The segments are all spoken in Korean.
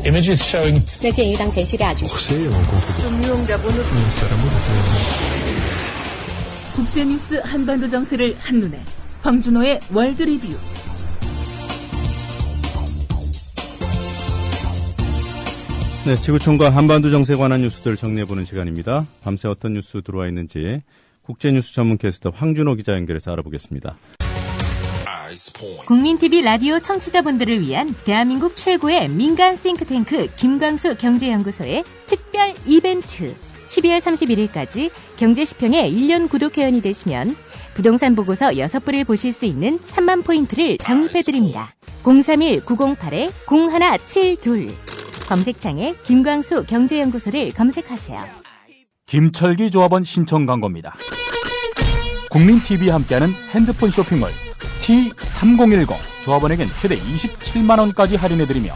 images showing 那鉴于当前叙利亚局势 국제뉴스 한반도 정세를 한눈에 황준호의 월드 리뷰. 네, 지구촌과 한반도 정세에 관한 뉴스들 정리해보는 시간입니다. 밤새 어떤 뉴스 들어와 있는지 국제뉴스 전문 캐스터 황준호 기자 연결해서 알아보겠습니다. 국민TV 라디오 청취자분들을 위한 대한민국 최고의 민간 싱크탱크 김광수 경제연구소의 특별 이벤트. 12월 31일까지 경제시평의 1년 구독 회원이 되시면 부동산 보고서 6부를 보실 수 있는 3만 포인트를 적립해드립니다. 031-908-0172 검색창에 김광수 경제연구소를 검색하세요. 김철기 조합원 신청 광고입니다. 국민TV 함께하는 핸드폰 쇼핑몰 T3010 조합원에겐 최대 27만원까지 할인해드리며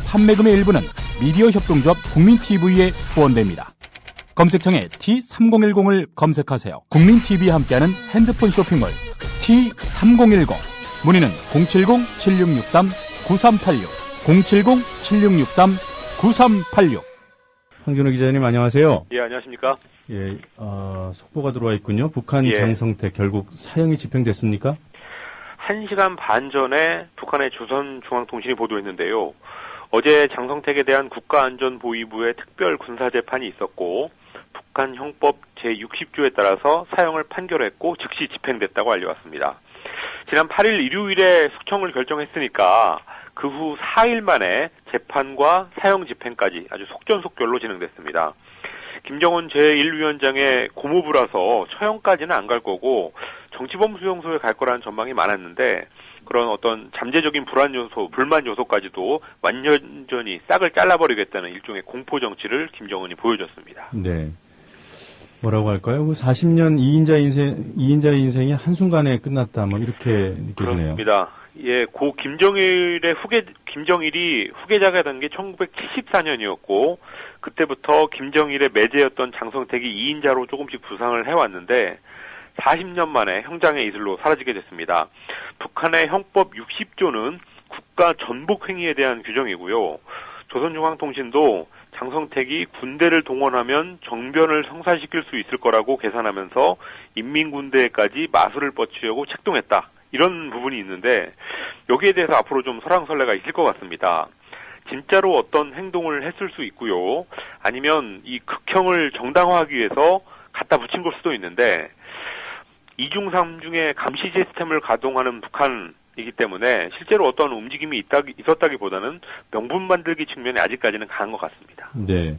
판매금의 일부는 미디어 협동조합 국민TV에 후원됩니다. 검색창에 T3010을 검색하세요. 국민TV 함께하는 핸드폰 쇼핑몰 T3010 문의는 070-7663-9386 070-7663-9386 황준호 기자님 안녕하세요. 예, 안녕하십니까? 예, 속보가 들어와 있군요. 북한 장성택 결국 사형이 집행됐습니까? 1시간 반 전에 북한의 조선중앙통신이 보도했는데요. 어제 장성택에 대한 국가안전보위부의 특별 군사재판이 있었고 북한 형법 제60조에 따라서 사형을 판결했고 즉시 집행됐다고 알려왔습니다. 지난 8일 일요일에 숙청을 결정했으니까 그 후 4일 만에 재판과 사형 집행까지 아주 속전속결로 진행됐습니다. 김정은 제1위원장의 고모부라서 처형까지는 안 갈 거고 정치범수용소에 갈 거라는 전망이 많았는데 그런 어떤 잠재적인 불안 요소, 불만 요소까지도 완전히 싹을 잘라버리겠다는 일종의 공포 정치를 김정은이 보여줬습니다. 네. 뭐라고 할까요? 40년 2인자의 인생이 한순간에 끝났다. 뭐 이렇게 느껴지네요. 그렇습니다. 예, 고 김정일이 후계자가 된 게 1974년이었고 그때부터 김정일의 매제였던 장성택이 2인자로 조금씩 부상을 해왔는데 40년 만에 형장의 이슬로 사라지게 됐습니다. 북한의 형법 60조는 국가 전복 행위에 대한 규정이고요. 조선중앙통신도 장성택이 군대를 동원하면 정변을 성사시킬 수 있을 거라고 계산하면서 인민군대에까지 마술을 뻗치려고 책동했다. 이런 부분이 있는데 여기에 대해서 앞으로 좀 설왕설래가 있을 것 같습니다. 진짜로 어떤 행동을 했을 수 있고요. 아니면 이 극형을 정당화하기 위해서 갖다 붙인 걸 수도 있는데 2중 3중의 감시 시스템을 가동하는 북한이기 때문에 실제로 어떤 움직임이 있었다기보다는 명분 만들기 측면에 아직까지는 강한 것 같습니다. 네.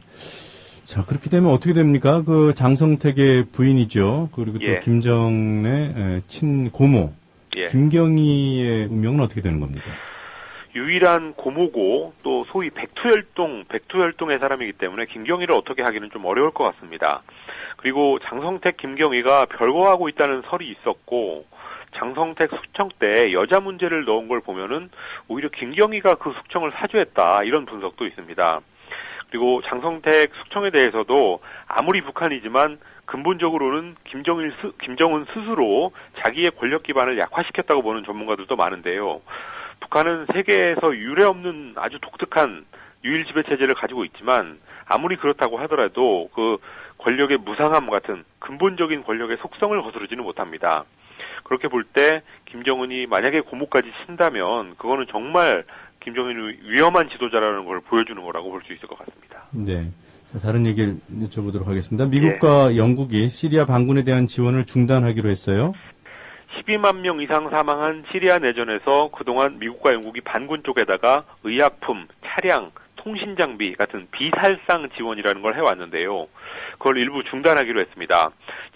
자, 그렇게 되면 어떻게 됩니까? 그 장성택의 부인이죠. 그리고 또 김정의 친고모. 김경희의 운명은 어떻게 되는 겁니까? 유일한 고모고 또 소위 백투혈통의 사람이기 때문에 김경희를 어떻게 하기는 좀 어려울 것 같습니다. 그리고 장성택, 김경희가 별거하고 있다는 설이 있었고 장성택 숙청 때 여자 문제를 넣은 걸 보면은 오히려 김경희가 그 숙청을 사주했다 이런 분석도 있습니다. 그리고 장성택 숙청에 대해서도 아무리 북한이지만 근본적으로는 김정은 스스로 자기의 권력 기반을 약화시켰다고 보는 전문가들도 많은데요. 북한은 세계에서 유례없는 아주 독특한 유일 지배 체제를 가지고 있지만 아무리 그렇다고 하더라도 그 권력의 무상함 같은 근본적인 권력의 속성을 거스르지는 못합니다. 그렇게 볼 때 김정은이 만약에 고모까지 친다면 그거는 정말 김정은이 위험한 지도자라는 걸 보여주는 거라고 볼 수 있을 것 같습니다. 네. 자, 다른 얘기를 여쭤보도록 하겠습니다. 미국과 영국이 시리아 반군에 대한 지원을 중단하기로 했어요. 12만 명 이상 사망한 시리아 내전에서 그동안 미국과 영국이 반군 쪽에다가 의약품, 차량, 통신장비 같은 비살상 지원이라는 걸 해왔는데요. 그걸 일부 중단하기로 했습니다.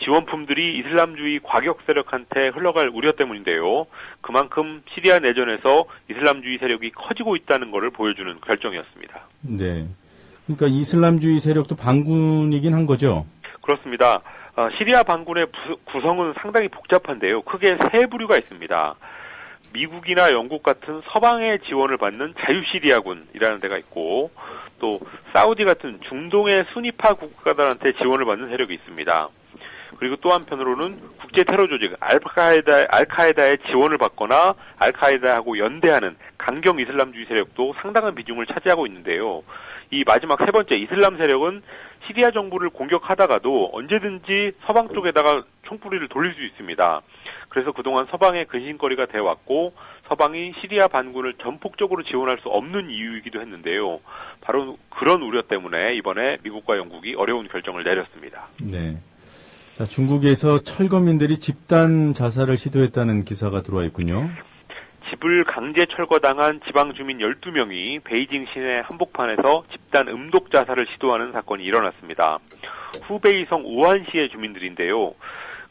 지원품들이 이슬람주의 과격 세력한테 흘러갈 우려 때문인데요. 그만큼 시리아 내전에서 이슬람주의 세력이 커지고 있다는 것을 보여주는 결정이었습니다. 네. 그러니까 이슬람주의 세력도 반군이긴 한 거죠? 그렇습니다. 시리아 반군의 구성은 상당히 복잡한데요. 크게 세 부류가 있습니다. 미국이나 영국 같은 서방의 지원을 받는 자유시리아군이라는 데가 있고 또 사우디 같은 중동의 수니파 국가들한테 지원을 받는 세력이 있습니다. 그리고 또 한편으로는 국제 테러 조직 알카에다의 지원을 받거나 알카에다하고 연대하는 강경 이슬람주의 세력도 상당한 비중을 차지하고 있는데요. 이 마지막 세 번째 이슬람 세력은 시리아 정부를 공격하다가도 언제든지 서방 쪽에다가 총뿌리를 돌릴 수 있습니다. 그래서 그동안 서방의 근심거리가 되어왔고 서방이 시리아 반군을 전폭적으로 지원할 수 없는 이유이기도 했는데요. 바로 그런 우려 때문에 이번에 미국과 영국이 어려운 결정을 내렸습니다. 네. 자, 중국에서 철거민들이 집단 자살을 시도했다는 기사가 들어와 있군요. 집을 강제 철거당한 지방 주민 12명이 베이징 시내 한복판에서 집단 음독 자살을 시도하는 사건이 일어났습니다. 후베이성 우한시의 주민들인데요.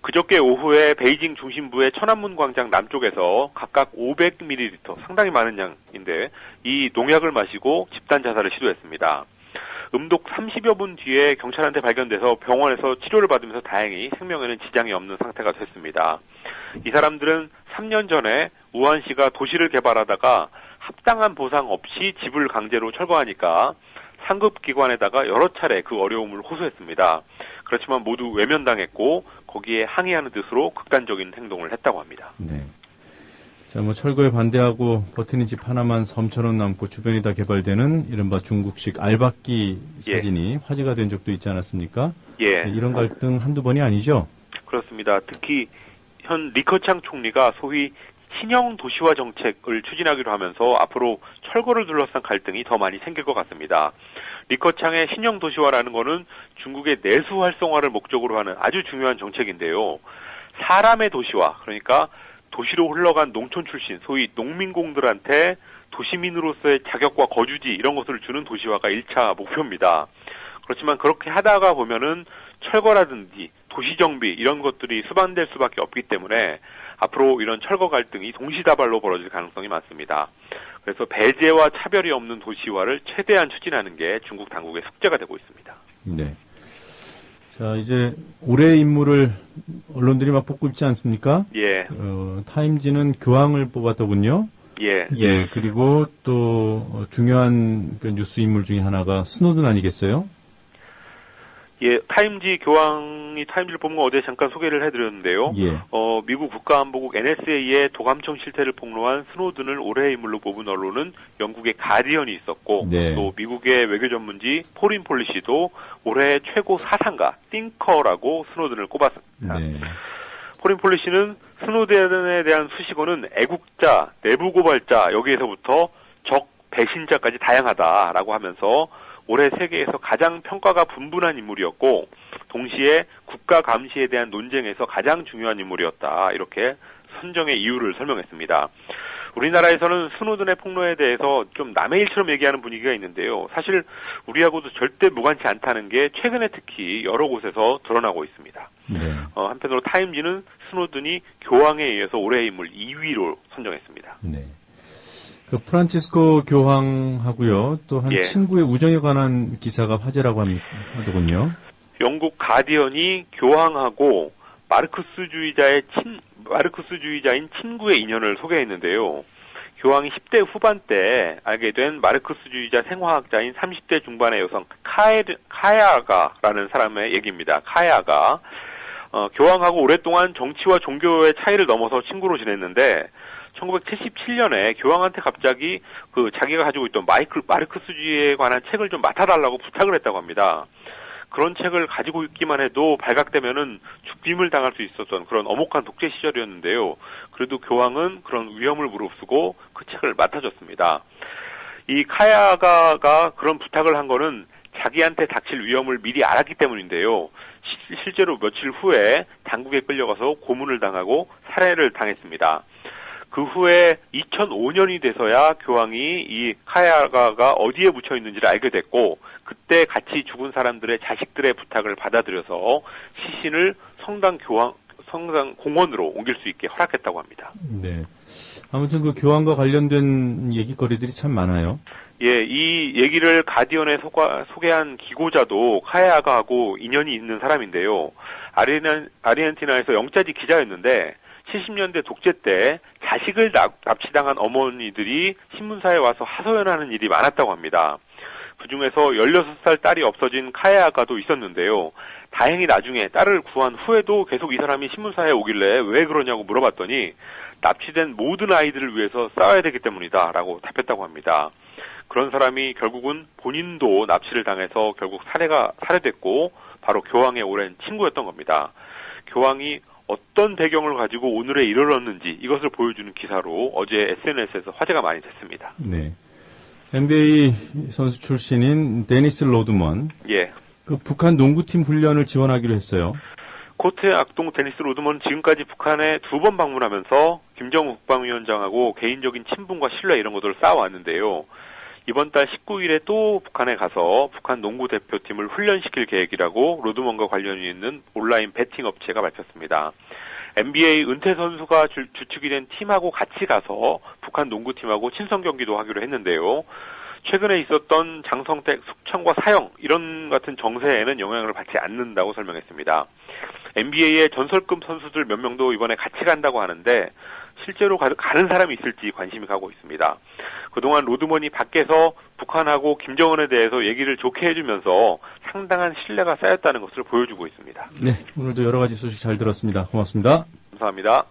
그저께 오후에 베이징 중심부의 천안문 광장 남쪽에서 각각 500ml, 상당히 많은 양인데 이 농약을 마시고 집단 자살을 시도했습니다. 음독 30여 분 뒤에 경찰한테 발견돼서 병원에서 치료를 받으면서 다행히 생명에는 지장이 없는 상태가 됐습니다. 이 사람들은 3년 전에 우한시가 도시를 개발하다가 합당한 보상 없이 집을 강제로 철거하니까 상급기관에다가 여러 차례 그 어려움을 호소했습니다. 그렇지만 모두 외면당했고 거기에 항의하는 뜻으로 극단적인 행동을 했다고 합니다. 네. 자, 철거에 반대하고 버티는 집 하나만 섬처럼 남고 주변이 다 개발되는 이른바 중국식 알박기 사진이 화제가 된 적도 있지 않았습니까? 예. 네, 이런 갈등 한두 번이 아니죠? 그렇습니다. 특히 현 리커창 총리가 소위 신형 도시화 정책을 추진하기로 하면서 앞으로 철거를 둘러싼 갈등이 더 많이 생길 것 같습니다. 리커창의 신형 도시화라는 거는 중국의 내수 활성화를 목적으로 하는 아주 중요한 정책인데요. 사람의 도시화, 그러니까 도시로 흘러간 농촌 출신, 소위 농민공들한테 도시민으로서의 자격과 거주지 이런 것을 주는 도시화가 1차 목표입니다. 그렇지만 그렇게 하다가 보면은 철거라든지 도시정비 이런 것들이 수반될 수밖에 없기 때문에 앞으로 이런 철거 갈등이 동시다발로 벌어질 가능성이 많습니다. 그래서 배제와 차별이 없는 도시화를 최대한 추진하는 게 중국 당국의 숙제가 되고 있습니다. 네. 자, 이제 올해의 인물을 언론들이 막 뽑고 있지 않습니까? 예. 타임지는 교황을 뽑았더군요. 예. 예. 그리고 또 중요한 그 뉴스 인물 중에 하나가 스노든 아니겠어요? 예, 타임지 교황이 타임지를 뽑은 거 어제 잠깐 소개를 해드렸는데요. 예. 미국 국가안보국 NSA의 도감청 실태를 폭로한 스노든을 올해의 인물로 뽑은 언론은 영국의 가디언이 있었고, 네. 또 미국의 외교 전문지 포린 폴리시도 올해의 최고 사상가, 띵커라고 스노든을 꼽았습니다. 네. 포린 폴리시는 스노든에 대한 수식어는 애국자, 내부 고발자, 여기에서부터 적, 배신자까지 다양하다라고 하면서 올해 세계에서 가장 평가가 분분한 인물이었고 동시에 국가 감시에 대한 논쟁에서 가장 중요한 인물이었다. 이렇게 선정의 이유를 설명했습니다. 우리나라에서는 스노든의 폭로에 대해서 좀 남의 일처럼 얘기하는 분위기가 있는데요. 사실 우리하고도 절대 무관치 않다는 게 최근에 특히 여러 곳에서 드러나고 있습니다. 네. 한편으로 타임지는 스노든이 교황에 의해서 올해의 인물 2위로 선정했습니다. 네. 그 프란치스코 교황하고요. 또 한 예. 친구의 우정에 관한 기사가 화제라고 하더군요. 영국 가디언이 교황하고 마르크스주의자인 친구의 인연을 소개했는데요. 교황이 10대 후반 때 알게 된 마르크스주의자 생화학자인 30대 중반의 여성 카야가라는 사람의 얘기입니다. 카야가 교황하고 오랫동안 정치와 종교의 차이를 넘어서 친구로 지냈는데 1977년에 교황한테 갑자기 자기가 가지고 있던 마르크스주의에 관한 책을 좀 맡아달라고 부탁을 했다고 합니다. 그런 책을 가지고 있기만 해도 발각되면은 죽임을 당할 수 있었던 그런 엄혹한 독재 시절이었는데요. 그래도 교황은 그런 위험을 무릅쓰고 그 책을 맡아줬습니다. 이 카야가가 그런 부탁을 한 거는 자기한테 닥칠 위험을 미리 알았기 때문인데요. 실제로 며칠 후에 당국에 끌려가서 고문을 당하고 살해를 당했습니다. 그 후에 2005년이 돼서야 교황이 이 카야가가 어디에 묻혀 있는지를 알게 됐고 그때 같이 죽은 사람들의 자식들의 부탁을 받아들여서 시신을 성당 공원으로 옮길 수 있게 허락했다고 합니다. 네. 아무튼 그 교황과 관련된 얘기거리들이 참 많아요. 예, 이 얘기를 가디언에 소개한 기고자도 카야가하고 인연이 있는 사람인데요. 아르헨티나에서 영자지 기자였는데 70년대 독재 때 자식을 납치당한 어머니들이 신문사에 와서 하소연하는 일이 많았다고 합니다. 그중에서 16살 딸이 없어진 카야가도 있었는데요. 다행히 나중에 딸을 구한 후에도 계속 이 사람이 신문사에 오길래 왜 그러냐고 물어봤더니 납치된 모든 아이들을 위해서 싸워야 되기 때문이다 라고 답했다고 합니다. 그런 사람이 결국은 본인도 납치를 당해서 결국 살해됐고 바로 교황의 오랜 친구였던 겁니다. 교황이 어떤 배경을 가지고 오늘에 이르렀는지 이것을 보여주는 기사로 어제 SNS에서 화제가 많이 됐습니다. 네. NBA 선수 출신인 데니스 로드먼. 예. 그 북한 농구팀 훈련을 지원하기로 했어요. 코트의 악동 데니스 로드먼 지금까지 북한에 2번 방문하면서 김정은 국방위원장하고 개인적인 친분과 신뢰 이런 것들을 쌓아왔는데요. 이번 달 19일에 또 북한에 가서 북한 농구 대표팀을 훈련시킬 계획이라고 로드먼과 관련이 있는 온라인 베팅 업체가 밝혔습니다. NBA 은퇴 선수가 주축이 된 팀하고 같이 가서 북한 농구팀하고 친선 경기도 하기로 했는데요. 최근에 있었던 장성택 숙청과 사형 이런 같은 정세에는 영향을 받지 않는다고 설명했습니다. NBA의 전설급 선수들 몇 명도 이번에 같이 간다고 하는데 실제로 가는 사람이 있을지 관심이 가고 있습니다. 그동안 로드먼이 밖에서 북한하고 김정은에 대해서 얘기를 좋게 해주면서 상당한 신뢰가 쌓였다는 것을 보여주고 있습니다. 네, 오늘도 여러 가지 소식 잘 들었습니다. 고맙습니다. 감사합니다.